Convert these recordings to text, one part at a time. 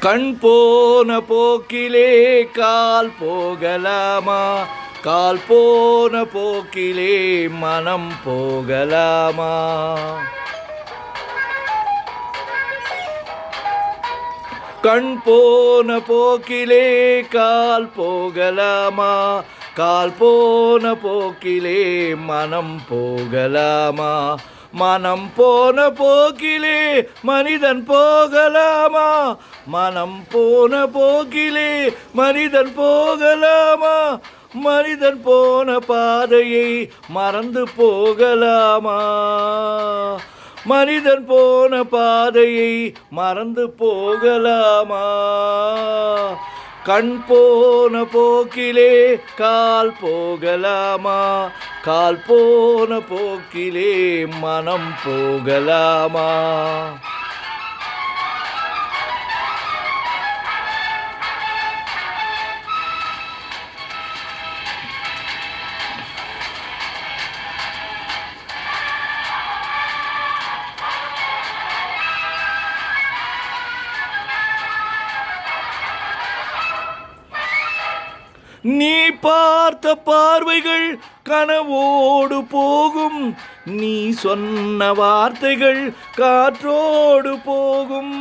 கண் போன போக்கிலே கால் போகலாமா? கால் போன போக்கிலே மனம் போகலாமா? கண் போன போக்கிலே கால் போகலாமா? கால் போன போக்கிலே மனம் போகலாமா? மனம் போன போக்கிலே மனிதன் போகலாமா? மனம் போன போக்கிலே மனிதன் போகலாமா? மனிதன் போன பாதையை மறந்து போகலாமா? மனிதன் போன பாதையை மறந்து போகலாமா? கண் போன போக்கிலே கால் போகலாமா? கால் போன போக்கிலே மனம் போகலாமா? நீ பார்த்த பார்வைகள் கனவோடு போகும். நீ சொன்ன வார்த்தைகள் காற்றோடு போகும்.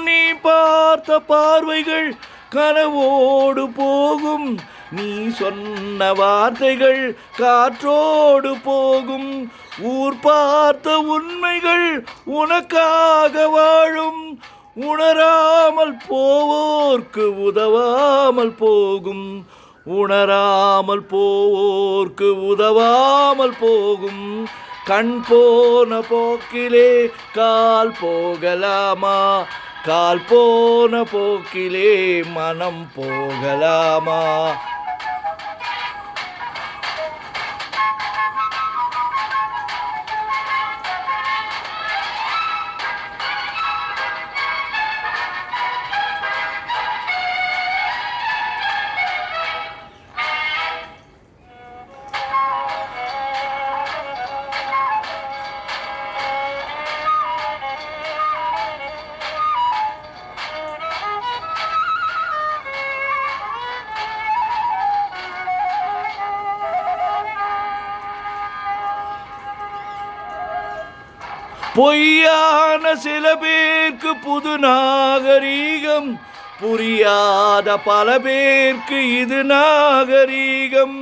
நீ பார்த்த பார்வைகள் கனவோடு போகும். நீ சொன்ன வார்த்தைகள் காற்றோடு போகும். ஊர் பார்த்த உண்மைகள் உனக்காக வாழும். உணராமல் போவோர்க்கு உதவாமல் போகும். உணராமல் போவோர்க்கு உதவாமல் போகும். கண் போன போக்கிலே கால் போகலாமா? கால் போன போக்கிலே மனம் போகலாமா? பொய்யான சில பேருக்கு புது நாகரீகம். புரியாத பல பேருக்கு இது நாகரீகம்.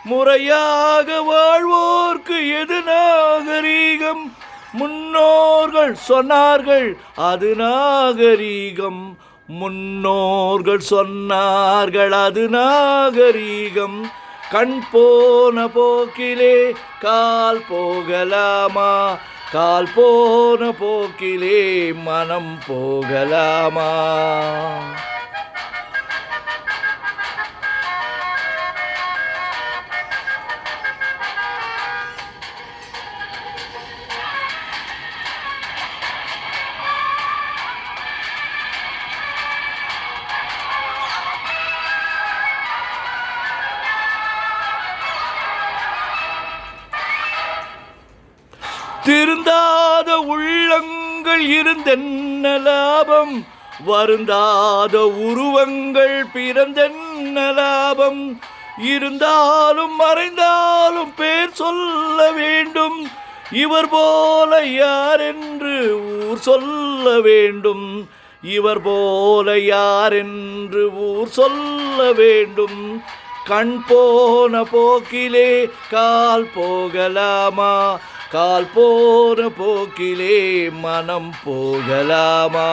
முறையாக வாழ்வோர்க்கு எது நாகரீகம்? முன்னோர்கள் சொன்னார்கள் அது நாகரீகம். முன்னோர்கள் சொன்னார்கள் அது நாகரீகம். கண் போன போக்கிலே கால் போகலாமா? கால் போன போக்கிலே மனம் போகலாமா? திருந்தாத உள்ளங்கள் இருந்தென்ன லாபம்? வருந்தாத உருவங்கள் பிறந்தென்ன லாபம்? இருந்தாலும் மறைந்தாலும் பேர் சொல்ல வேண்டும். இவர் போல யார் என்று ஊர் சொல்ல வேண்டும். இவர் போல யார் என்று ஊர் சொல்ல வேண்டும். கண் போன போக்கிலே கால் போகலாமா? கால் போன போக்கிலே மனம் போகலாமா?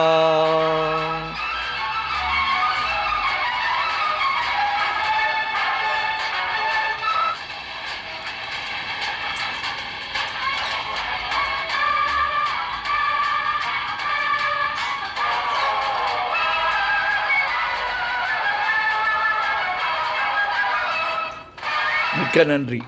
மிக்க நன்றி.